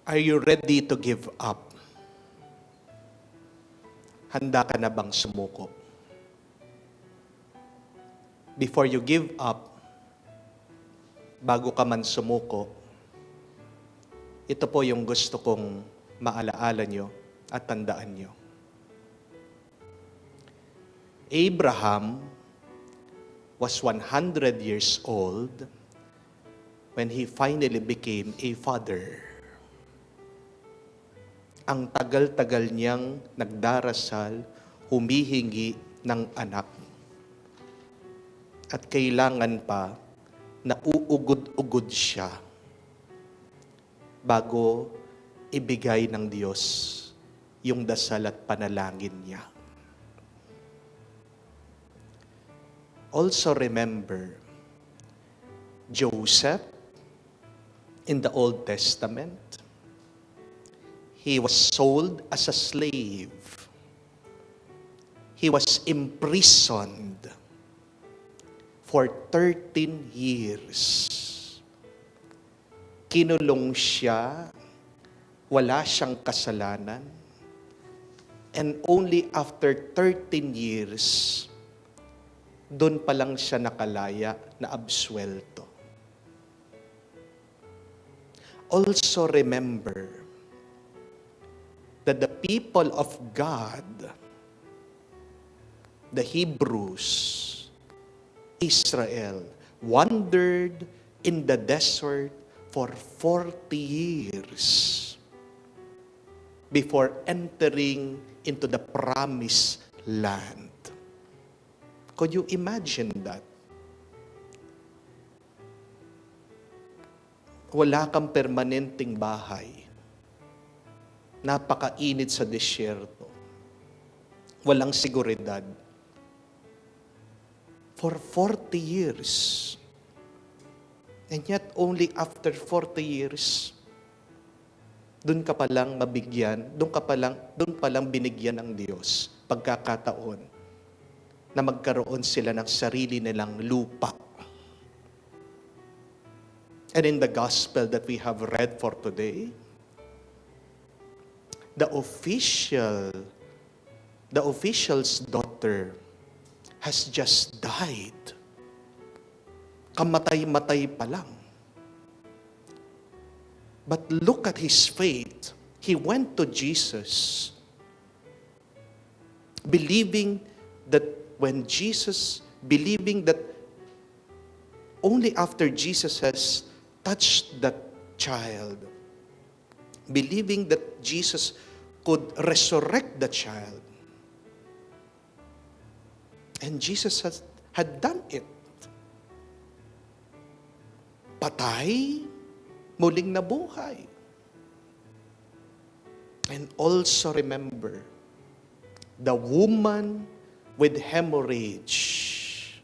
Are you ready to give up? Handa ka na bang sumuko? Before you give up, bago ka man sumuko, ito po yung gusto kong maalaala nyo at tandaan nyo. Abraham was 100 years old when he finally became a father. Ang tagal-tagal niyang nagdarasal, humihingi ng anak. At kailangan pa na uugod-ugod siya bago ibigay ng Diyos yung dasal at panalangin niya. Also remember, Joseph in the Old Testament, he was sold as a slave. He was imprisoned for 13 years. Kinulong siya, wala siyang kasalanan, and only after 13 years, doon pa lang siya nakalaya na absuelto. Also remember that the people of God, the Hebrews, Israel, wandered in the desert for 40 years before entering into the promised land. Could you imagine that? Wala kang permanenteng bahay. Napakainit sa disyerto. Walang seguridad. For 40 years. And yet, only after 40 years, doon ka palang mabigyan, doon palang binigyan ng Diyos pagkakataon na magkaroon sila ng sarili nilang lupa. And in the gospel that we have read for today, the official's daughter has just died. Kamatay-matay pa lang. But look at his faith. He went to Jesus, believing that only after Jesus has touched that child, believing that Jesus could resurrect the child. And Jesus had done it. Patay, muling nabuhay. And also remember, the woman with hemorrhage.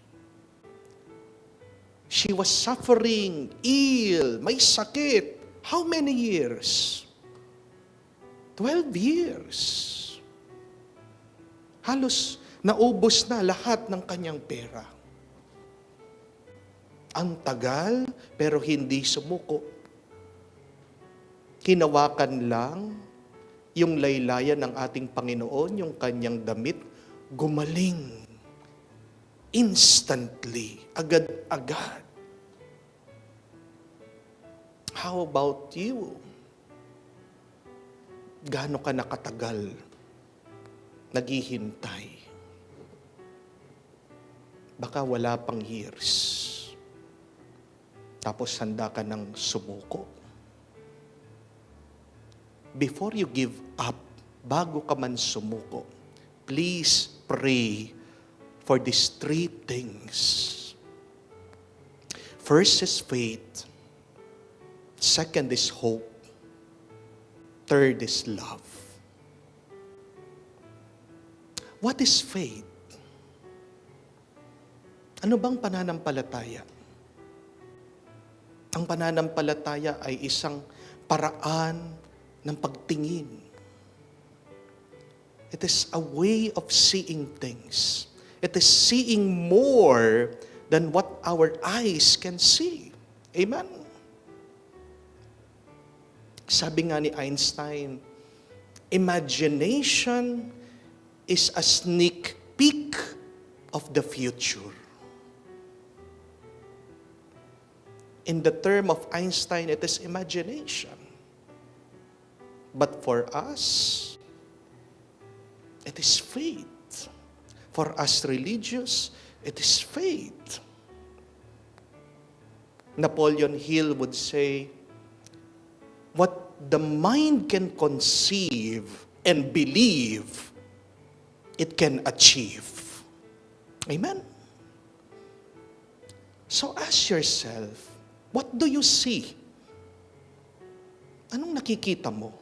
She was suffering, ill, may sakit. How many years? 12 years. Halos naubos na lahat ng kanyang pera. Ang tagal, pero hindi sumuko. Hinawakan lang yung laylayan ng ating Panginoon, yung kanyang damit, gumaling. Instantly, agad-agad. How about you? Gaano ka nakatagal naghihintay? Baka wala pang years. Tapos handa ka ng sumuko. Before you give up, bago ka man sumuko, please pray for these 3 things. First is faith. Second is hope. Third is love. What is faith? Ano bang pananampalataya? Ang pananampalataya ay isang paraan ng pagtingin. It is a way of seeing things. It is seeing more than what our eyes can see. Amen? Sabi nga ni Einstein, imagination is a sneak peek of the future. In the term of Einstein, it is imagination. But for us, it is faith. For us religious, it is faith. Napoleon Hill would say, what the mind can conceive and believe, it can achieve. Amen? So ask yourself, what do you see? Anong nakikita mo?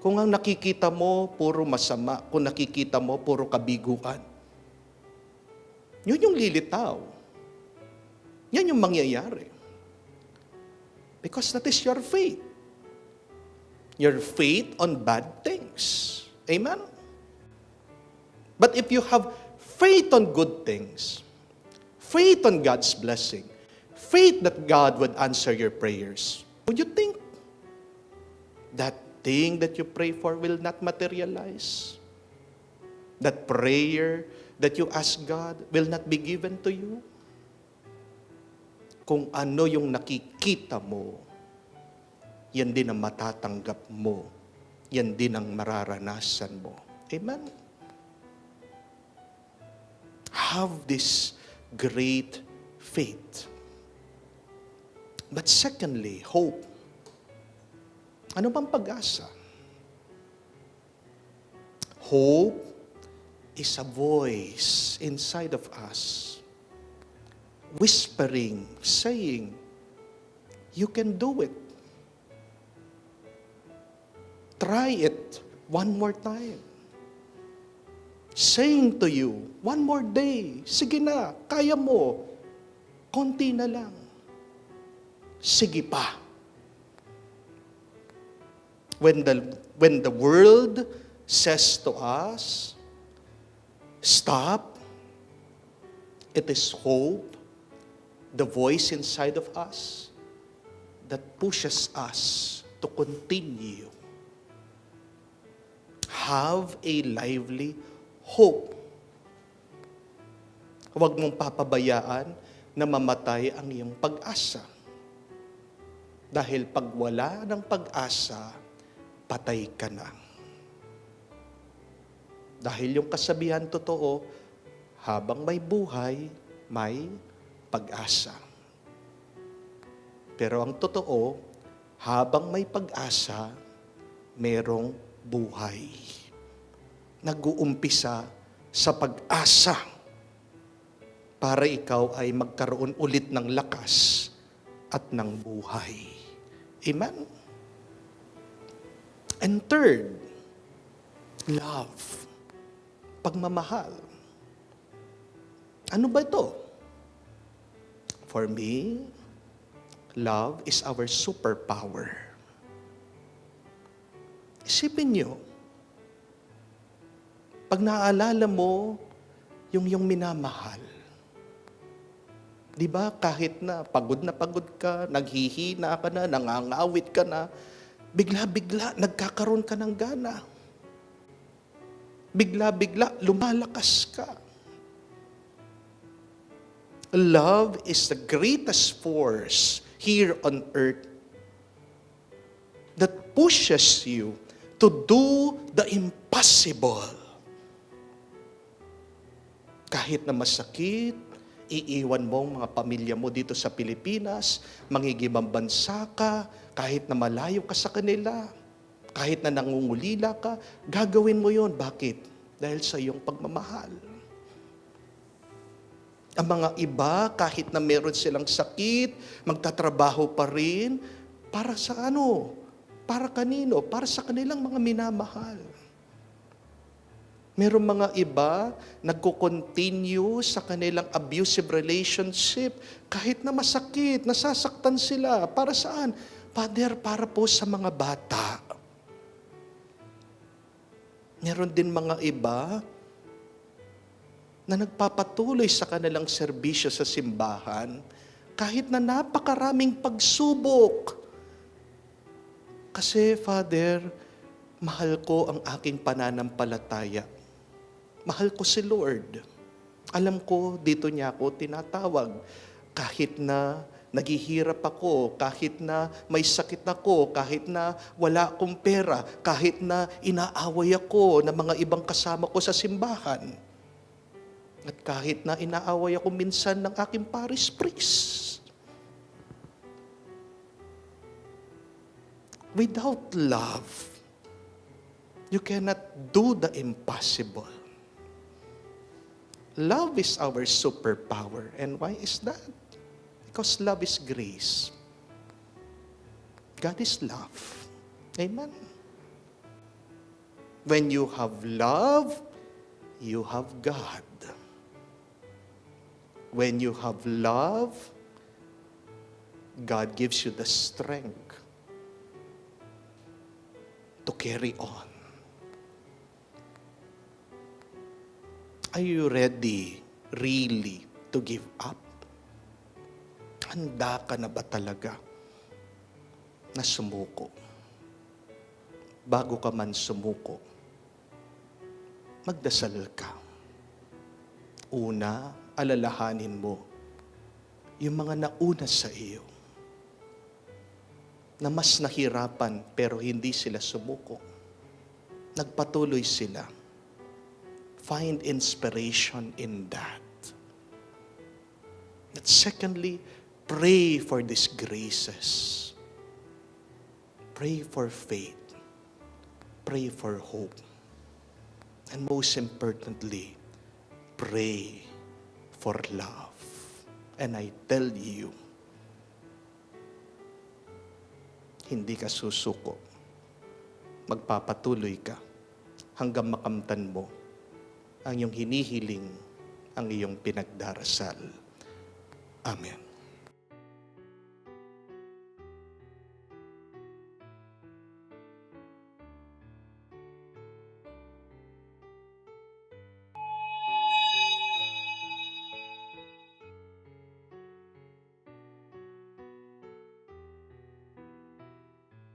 Kung ang nakikita mo, puro masama. Kung nakikita mo, puro kabiguan. Yun yung lilitaw. Yan yung mangyayari. Because that is your faith. Your faith on bad things. Amen? But if you have faith on good things, faith on God's blessing, faith that God would answer your prayers, would you think that thing that you pray for will not materialize? That prayer that you ask God will not be given to you? Kung ano yung nakikita mo, yan din ang matatanggap mo. Yan din ang mararanasan mo. Amen? Have this great faith. But secondly, hope. Ano bang pag-asa? Hope is a voice inside of us, whispering, saying, you can do it. Try it one more time. Saying to you, one more day, sige na, kaya mo, konti na lang. Sige pa. When the world says to us, stop, it is hope, the voice inside of us, that pushes us to continue. Have a lively hope. Huwag mong papabayaan na mamatay ang iyong pag-asa. Dahil pag wala ng pag-asa, patay ka na. Dahil yung kasabihan totoo, habang may buhay, may pag-asa. Pero ang totoo, habang may pag-asa, merong buhay. Nag-uumpisa sa pag-asa para ikaw ay magkaroon ulit ng lakas at ng buhay. Amen? And third, love. Pagmamahal. Ano ba ito? For me, love is our superpower. Isipin nyo, pag naaalala mo yung minamahal, di ba kahit na pagod ka, naghihina ka na, nangangawit ka na, bigla-bigla nagkakaroon ka ng gana. Bigla-bigla lumalakas ka. Love is the greatest force here on earth that pushes you to do the impossible. Kahit na masakit, iiwan mo ang mga pamilya mo dito sa Pilipinas, mangigibang bansa ka, kahit na malayo ka sa kanila, kahit na nangungulila ka, gagawin mo yon. Bakit? Dahil sa iyong pagmamahal. Ang mga iba, kahit na meron silang sakit, magtatrabaho pa rin, para sa ano? Para kanino? Para sa kanilang mga minamahal. Merong mga iba, nagko-continue sa kanilang abusive relationship, kahit na masakit, nasasaktan sila. Para saan? Father, para po sa mga bata. Meron din mga iba na nagpapatuloy sa kanilang serbisyo sa simbahan kahit na napakaraming pagsubok. Kasi, Father, mahal ko ang aking pananampalataya. Mahal ko si Lord. Alam ko, dito niya ako tinatawag. Kahit na naghihirap ako, kahit na may sakit ako, kahit na wala akong pera, kahit na inaaway ako ng mga ibang kasama ko sa simbahan. At kahit na inaaway ako minsan ng aking parish priest. Without love, you cannot do the impossible. Love is our superpower. And why is that? Because love is grace. God is love. Amen. When you have love, you have God. When you have love, God gives you the strength to carry on. Are you ready, really, to give up? Handa ka na ba talaga na sumuko? Bago ka man sumuko, magdasal ka. Una, alalahanin mo yung mga nauna sa iyo na mas nahirapan pero hindi sila sumuko. Nagpatuloy sila. Find inspiration in that. But secondly, pray for these graces. Pray for faith. Pray for hope. And most importantly, pray for love. And I tell you, hindi ka susuko. Magpapatuloy ka hanggang makamtan mo ang iyong hinihiling, ang iyong pinagdarasal. Amen.